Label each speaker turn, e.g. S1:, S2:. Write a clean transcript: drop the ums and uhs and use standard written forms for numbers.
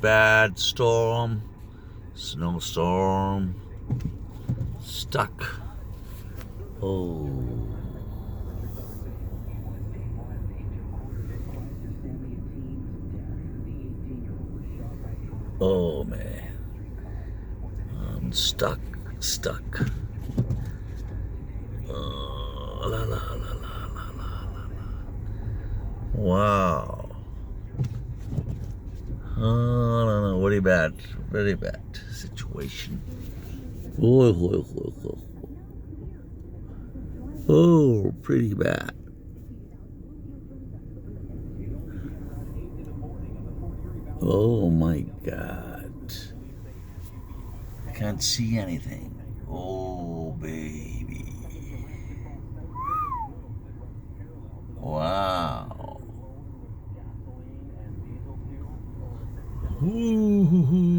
S1: bad storm, snowstorm, stuck. Oh. Oh man. I'm stuck. La la la la la la la. Wow. Oh, no, very bad situation. Oh, pretty bad. Oh my God. I can't see anything. Oh, baby. Wow. Ooh.